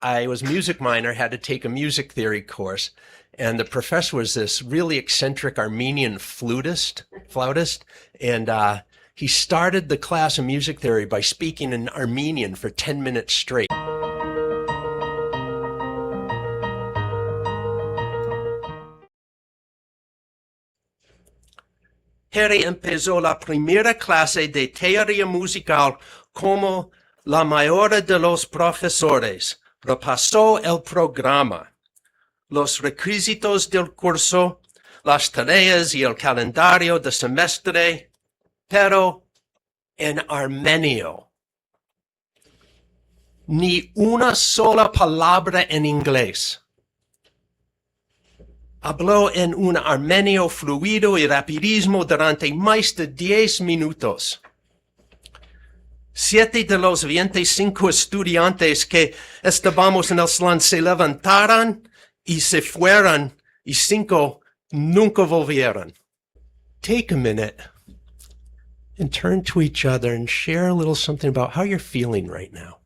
I was a music minor, had to take a music theory course, and the professor was this really eccentric Armenian flautist, and he started the class of music theory by speaking in Armenian for 10 minutes straight. Harry empezó la primera clase de teoría musical como la mayoría de los profesores. Repasó el programa, los requisitos del curso, las tareas y el calendario de semestre, pero en armenio. Ni una sola palabra en inglés. Habló en un armenio fluido y rapidísimo durante más de 10 minutos. 7 de los 25 estudiantes que estábamos en el salón se levantaron y se fueron, y 5 nunca volvieron. Take a minute and turn to each other and share a little something about how you're feeling right now.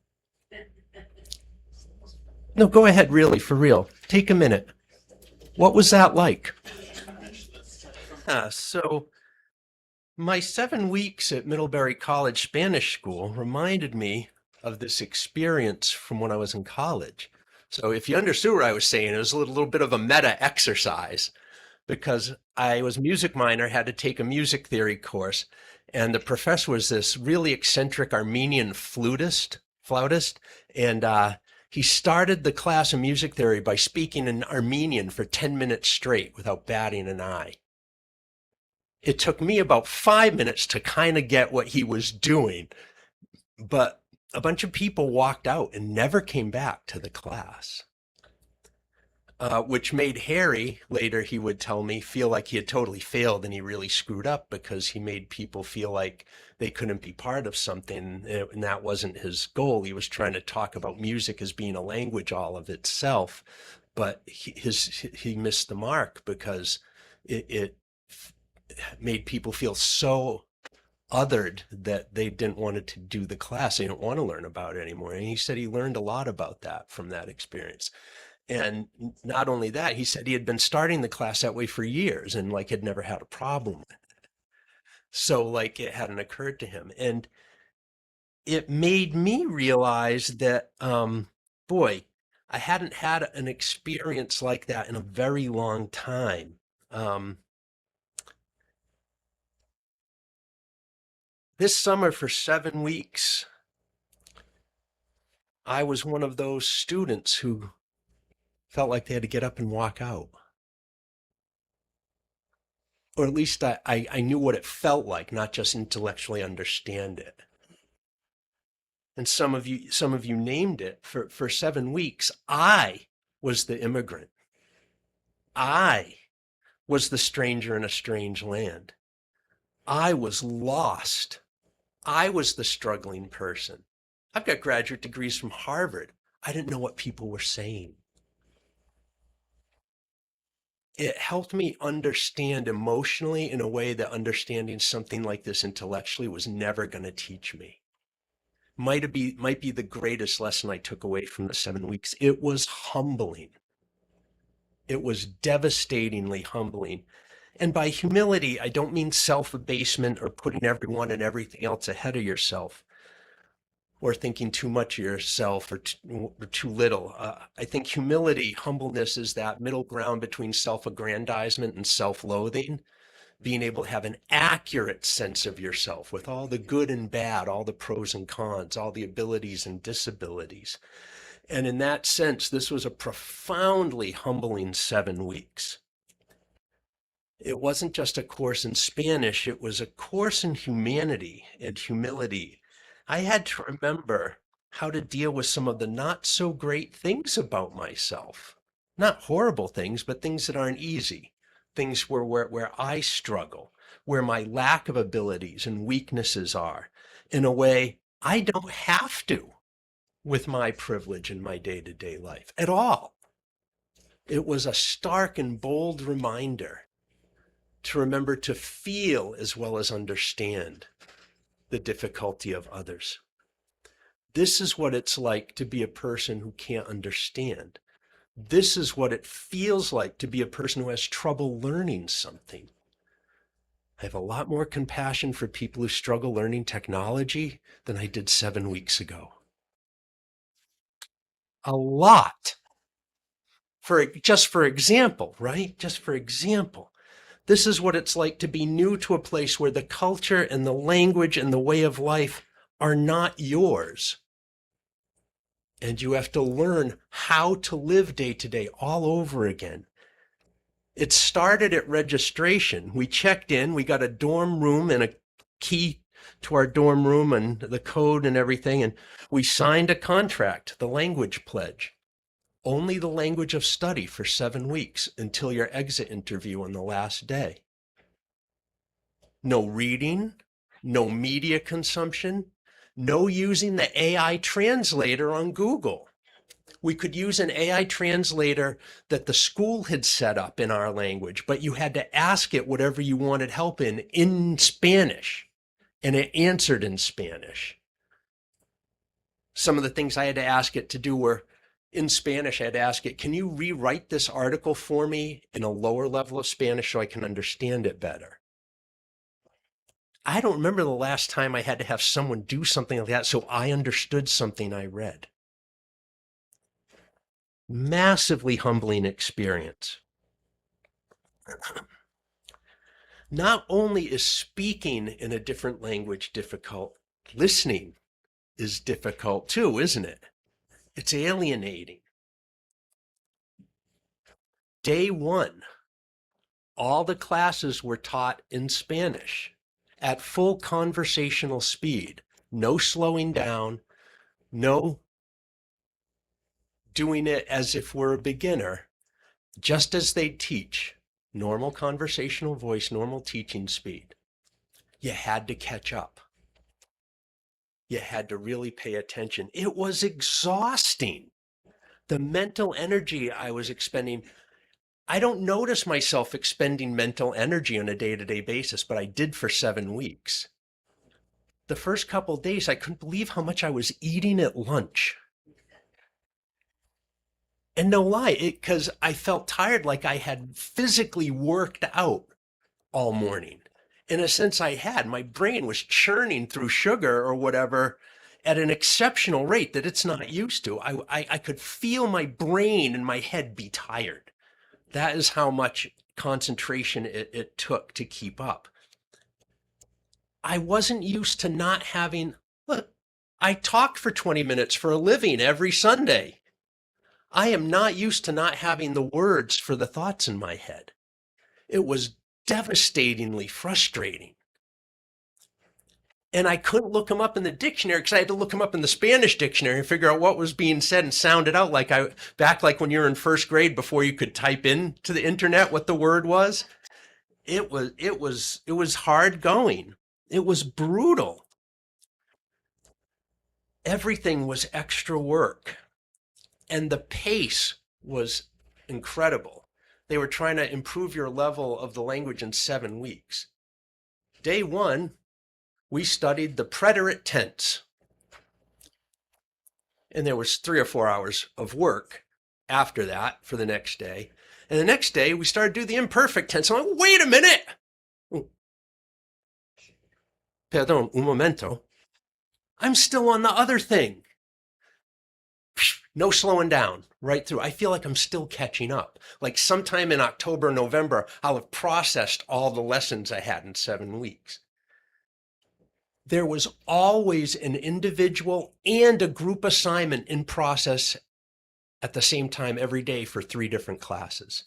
No, go ahead, really, for real. Take a minute. What was that like? So my 7 weeks at Middlebury College Spanish school reminded me of this experience from when I was in college. So if you understood what I was saying, it was a little bit of a meta exercise, because I was a music minor, had to take a music theory course, and the professor was this really eccentric Armenian flautist, and he started the class of music theory by speaking in Armenian for 10 minutes straight without batting an eye. It took me about 5 minutes to kind of get what he was doing, but a bunch of people walked out and never came back to the class, which made Harry, later he would tell me, feel like he had totally failed and he really screwed up, because he made people feel like they couldn't be part of something, and that wasn't his goal. He was trying to talk about music as being a language all of itself, but he missed the mark, because it made people feel so othered that they didn't want to do the class. They didn't want to learn about it anymore. And he said he learned a lot about that from that experience. And not only that, he said he had been starting the class that way for years and like had never had a problem with it. So like it hadn't occurred to him. And it made me realize that, boy, I hadn't had an experience like that in a very long time. This summer for 7 weeks, I was one of those students who felt like they had to get up and walk out. Or at least I knew what it felt like, not just intellectually understand it. And some of you named it. For 7 weeks, I was the immigrant. I was the stranger in a strange land. I was lost. I was the struggling person. I've got graduate degrees from Harvard. I didn't know what people were saying. It helped me understand emotionally in a way that understanding something like this intellectually was never going to teach me. Might be the greatest lesson I took away from the 7 weeks. It was humbling. It was devastatingly humbling. And by humility, I don't mean self-abasement or putting everyone and everything else ahead of yourself, or thinking too much of yourself or too little. I think humility, humbleness, is that middle ground between self-aggrandizement and self-loathing, being able to have an accurate sense of yourself with all the good and bad, all the pros and cons, all the abilities and disabilities. And in that sense, this was a profoundly humbling 7 weeks. It wasn't just a course in Spanish, it was a course in humanity and humility. I had to remember how to deal with some of the not so great things about myself. Not horrible things, but things that aren't easy. Things where I struggle, where my lack of abilities and weaknesses are, in a way I don't have to with my privilege in my day-to-day life at all. It was a stark and bold reminder to remember to feel as well as understand the difficulty of others. This is what it's like to be a person who can't understand. This is what it feels like to be a person who has trouble learning something. I have a lot more compassion for people who struggle learning technology than I did 7 weeks ago. A lot. For example, right? Just for example, this is what it's like to be new to a place where the culture and the language and the way of life are not yours. And you have to learn how to live day to day all over again. It started at registration. We checked in, we got a dorm room and a key to our dorm room and the code and everything. And we signed a contract, the language pledge. Only the language of study for 7 weeks until your exit interview on the last day. No reading, no media consumption, no using the AI translator on Google. We could use an AI translator that the school had set up in our language, but you had to ask it whatever you wanted help in Spanish, and it answered in Spanish. Some of the things I had to ask it to do were in Spanish. I had to ask it, can you rewrite this article for me in a lower level of Spanish so I can understand it better? I don't remember the last time I had to have someone do something like that so I understood something I read. Massively humbling experience. Not only is speaking in a different language difficult, listening is difficult too, isn't it? It's alienating. Day one, all the classes were taught in Spanish at full conversational speed. No slowing down, no doing it as if we're a beginner, just as they teach. Normal conversational voice, normal teaching speed. You had to catch up. You had to really pay attention. It was exhausting. The mental energy I was expending, I don't notice myself expending mental energy on a day-to-day basis, but I did for 7 weeks. The first couple of days, I couldn't believe how much I was eating at lunch. And no lie, because I felt tired, like I had physically worked out all morning. In a sense, I had. My brain was churning through sugar or whatever at an exceptional rate that it's not used to. I could feel my brain and my head be tired. That is how much concentration it took to keep up. I wasn't used to not having, look, I talk for 20 minutes for a living every Sunday. I am not used to not having the words for the thoughts in my head. It was devastatingly frustrating. And I couldn't look them up in the dictionary because I had to look them up in the Spanish dictionary and figure out what was being said and sound it out like when you were in first grade before you could type in to the internet what the word was. It was hard going. It was brutal. Everything was extra work. And the pace was incredible. They were trying to improve your level of the language in 7 weeks. Day one, we studied the preterite tense. And there was 3 or 4 hours of work after that for the next day. And the next day, we started to do the imperfect tense. I'm like, wait a minute. Perdón, un momento. I'm still on the other thing. No slowing down, right through. I feel like I'm still catching up. Like sometime in October, November, I'll have processed all the lessons I had in 7 weeks. There was always an individual and a group assignment in process at the same time every day for 3 different classes.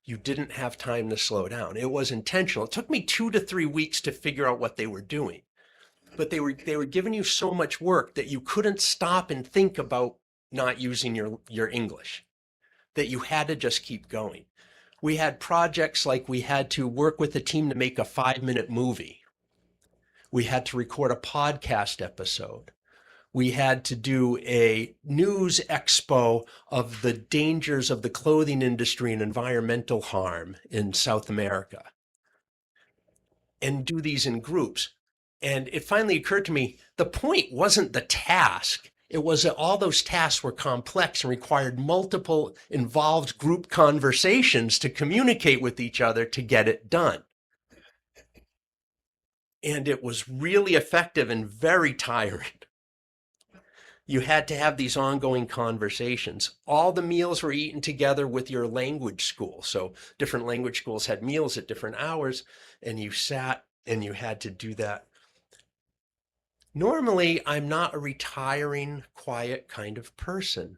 You didn't have time to slow down. It was intentional. It took me 2 to 3 weeks to figure out what they were doing. But they were giving you so much work that you couldn't stop and think about not using your English, that you had to just keep going. We had projects like we had to work with a team to make a 5-minute movie. We had to record a podcast episode. We had to do a news expo of the dangers of the clothing industry and environmental harm in South America, and do these in groups. And it finally occurred to me, the point wasn't the task. It was that all those tasks were complex and required multiple involved group conversations to communicate with each other to get it done. And it was really effective and very tiring. You had to have these ongoing conversations. All the meals were eaten together with your language school. So different language schools had meals at different hours, and you sat and you had to do that. Normally, I'm not a retiring, quiet kind of person,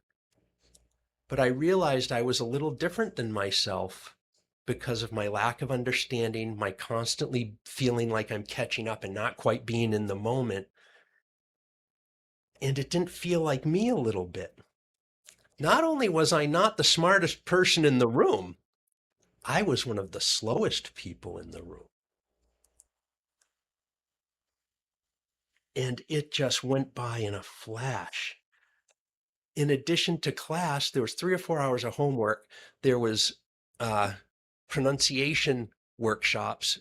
but I realized I was a little different than myself because of my lack of understanding, my constantly feeling like I'm catching up and not quite being in the moment. And it didn't feel like me a little bit. Not only was I not the smartest person in the room, I was one of the slowest people in the room. And it just went by in a flash. In addition to class, there was 3 or 4 hours of homework. There was pronunciation workshops.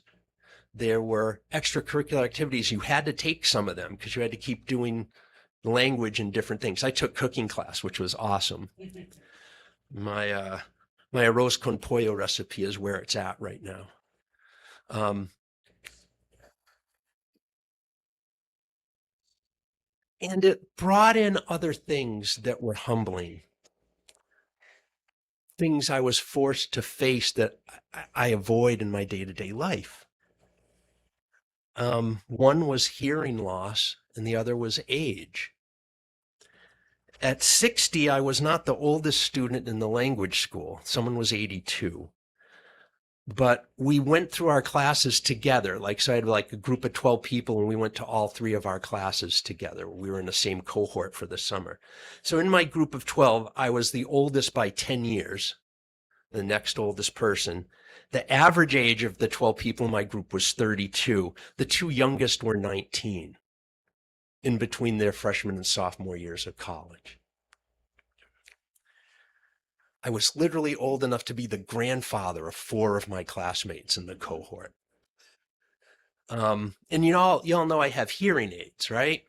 There were extracurricular activities. You had to take some of them because you had to keep doing language and different things. I took cooking class, which was awesome. My my arroz con pollo recipe is where it's at right now. And it brought in other things that were humbling, things I was forced to face that I avoid in my day-to-day life. One was hearing loss, and the other was age. At 60, I was not the oldest student in the language school. Someone was 82. But we went through our classes together. Like, so I had like a group of 12 people, and we went to all three of our classes together. We were in the same cohort for the summer. So in my group of 12, I was the oldest by 10 years, the next oldest person. The average age of the 12 people in my group was 32. The two youngest were 19, in between their freshman and sophomore years of college. I was literally old enough to be the grandfather of 4 of my classmates in the cohort. And y'all know I have hearing aids, right?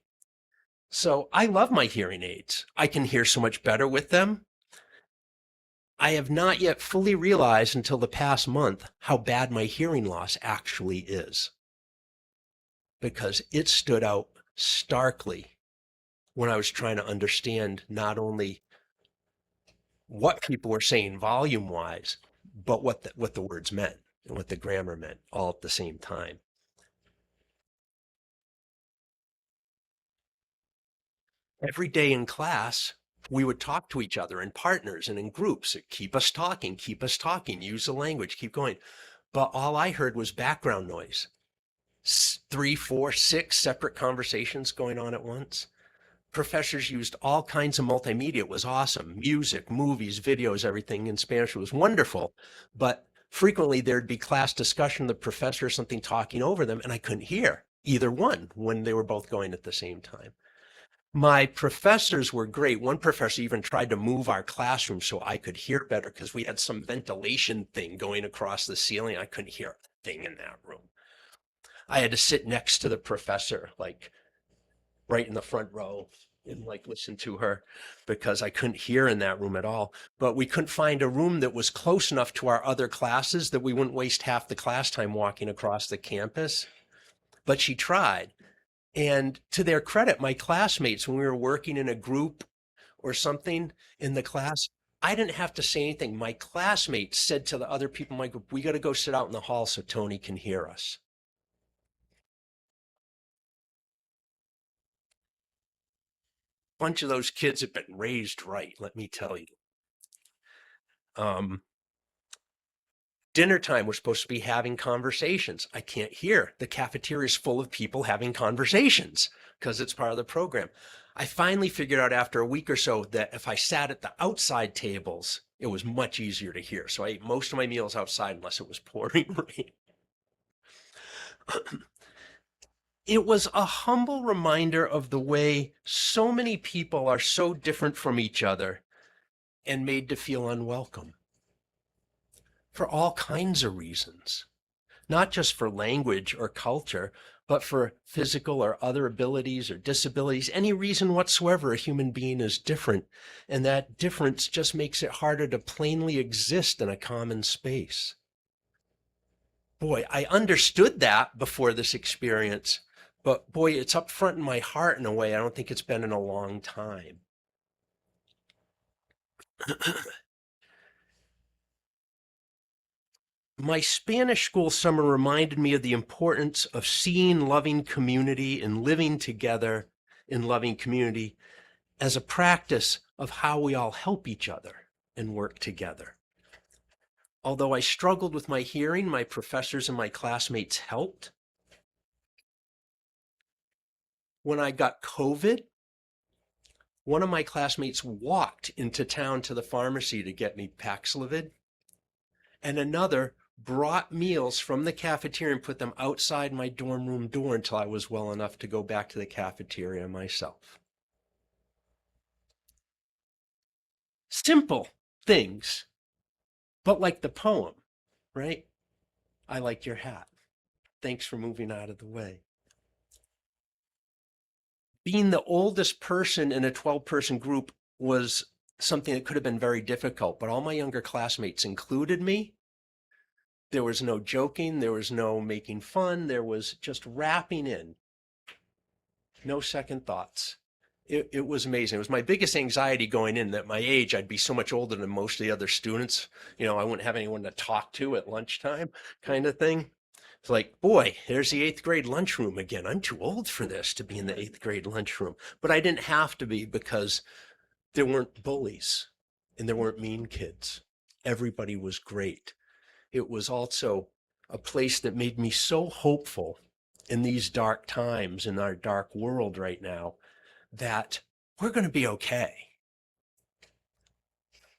So I love my hearing aids. I can hear so much better with them. I have not yet fully realized until the past month how bad my hearing loss actually is, because it stood out starkly when I was trying to understand not only what people were saying volume wise, but what the words meant and what the grammar meant all at the same time. Every day in class, we would talk to each other in partners and in groups. Keep us talking, use the language, keep going. But all I heard was background noise. 3, 4, 6 separate conversations going on at once. Professors used all kinds of multimedia. It was awesome. Music, movies, videos, everything in Spanish. It was wonderful. But frequently there'd be class discussion, the professor or something talking over them, and I couldn't hear either one when they were both going at the same time. My professors were great. One professor even tried to move our classroom so I could hear better because we had some ventilation thing going across the ceiling. I couldn't hear a thing in that room. I had to sit next to the professor, like right in the front row, and like listen to her because I couldn't hear in that room at all. But we couldn't find a room that was close enough to our other classes that we wouldn't waste half the class time walking across the campus. But she tried. And to their credit, my classmates, when we were working in a group or something in the class, I didn't have to say anything. My classmates said to the other people in my group, we got to go sit out in the hall so Tony can hear us. A bunch of those kids have been raised right, let me tell you. Dinner time, we're supposed to be having conversations. I can't hear. The cafeteria is full of people having conversations because it's part of the program. I finally figured out after a week or so that if I sat at the outside tables, it was much easier to hear. So I ate most of my meals outside unless it was pouring rain. It was a humble reminder of the way so many people are so different from each other and made to feel unwelcome for all kinds of reasons, not just for language or culture, but for physical or other abilities or disabilities, any reason whatsoever, a human being is different. And that difference just makes it harder to plainly exist in a common space. Boy, I understood that before this experience, but boy, it's up front in my heart in a way I don't think it's been in a long time. My Spanish school summer reminded me of the importance of seeing loving community and living together in loving community as a practice of how we all help each other and work together. Although I struggled with my hearing, my professors and my classmates helped. When I got COVID, one of my classmates walked into town to the pharmacy to get me Paxlovid, and another brought meals from the cafeteria and put them outside my dorm room door until I was well enough to go back to the cafeteria myself. Simple things, but like the poem, right? I like your hat. Thanks for moving out of the way. Being the oldest person in a 12-person group was something that could have been very difficult, but all my younger classmates included me. There was no joking, there was no making fun, there was just wrapping in. No second thoughts. It was amazing. It was my biggest anxiety going in, that my age, I'd be so much older than most of the other students. You know, I wouldn't have anyone to talk to at lunchtime kind of thing. It's like, boy, there's the 8th grade lunchroom again. I'm too old for this to be in the 8th grade lunchroom. But I didn't have to be, because there weren't bullies and there weren't mean kids. Everybody was great. It was also a place that made me so hopeful in these dark times, in our dark world right now, that we're going to be okay.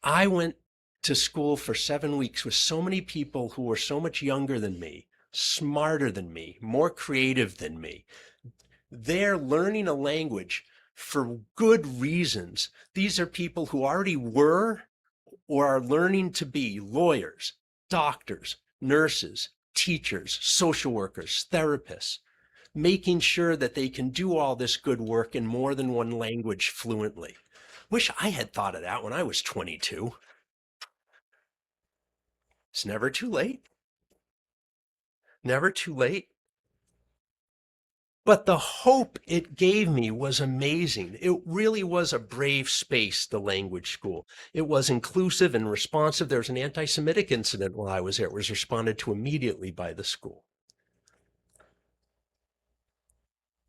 I went to school for 7 weeks with so many people who were so much younger than me, smarter than me, more creative than me. They're learning a language for good reasons. These are people who already were or are learning to be lawyers, doctors, nurses, teachers, social workers, therapists, making sure that they can do all this good work in more than one language fluently. Wish I had thought of that when I was 22. It's never too late. Never too late. But the hope it gave me was amazing. It really was a brave space, the language school. It was inclusive and responsive. There was an anti-Semitic incident while I was there. It was responded to immediately by the school.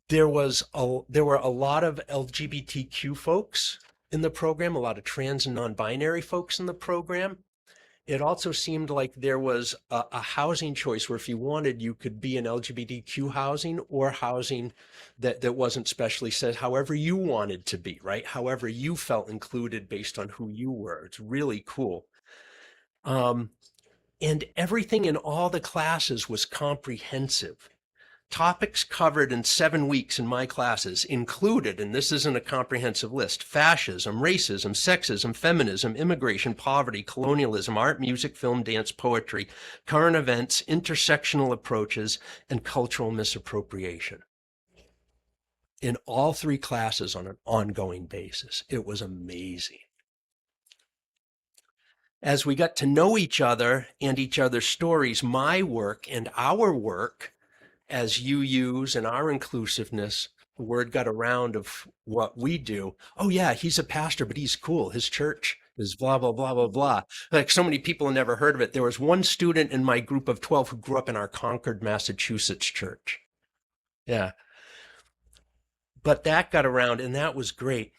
There were a lot of LGBTQ folks in the program, a lot of trans and non-binary folks in the program. It also seemed like there was a housing choice where if you wanted, you could be in LGBTQ housing or housing that wasn't specially said, however you wanted to be, right? However you felt included based on who you were. It's really cool. And everything in all the classes was comprehensive. Topics covered in 7 weeks in my classes included, and this isn't a comprehensive list, fascism, racism, sexism, feminism, immigration, poverty, colonialism, art, music, film, dance, poetry, current events, intersectional approaches, and cultural misappropriation. In all 3 classes on an ongoing basis. It was amazing. As we got to know each other and each other's stories, my work and our work as UUs and our inclusiveness, the word got around of what we do. Oh yeah, he's a pastor, but he's cool. His church is blah, blah, blah, blah, blah. Like so many people have never heard of it. There was one student in my group of 12 who grew up in our Concord, Massachusetts church. Yeah. But that got around and that was great.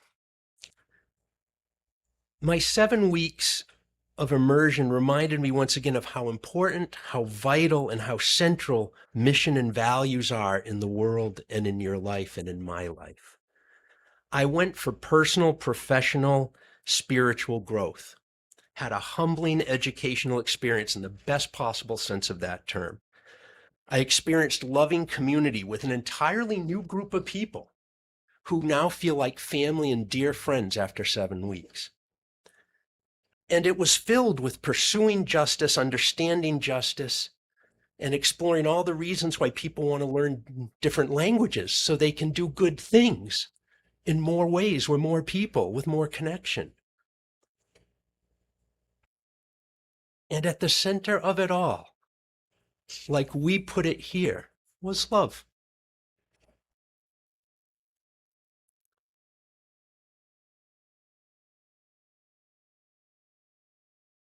My 7 weeks of immersion reminded me once again of how important, how vital, and how central mission and values are in the world and in your life and in my life. I went for personal, professional, spiritual growth, had a humbling educational experience in the best possible sense of that term. I experienced loving community with an entirely new group of people who now feel like family and dear friends after 7 weeks. And it was filled with pursuing justice, understanding justice, and exploring all the reasons why people want to learn different languages so they can do good things in more ways with more people, with more connection. And at the center of it all, like we put it here, was love.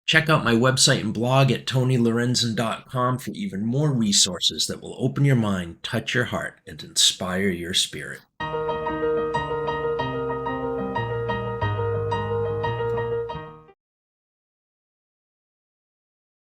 Check out my website and blog at tonylorenzen.com for even more resources that will open your mind, touch your heart, and inspire your spirit.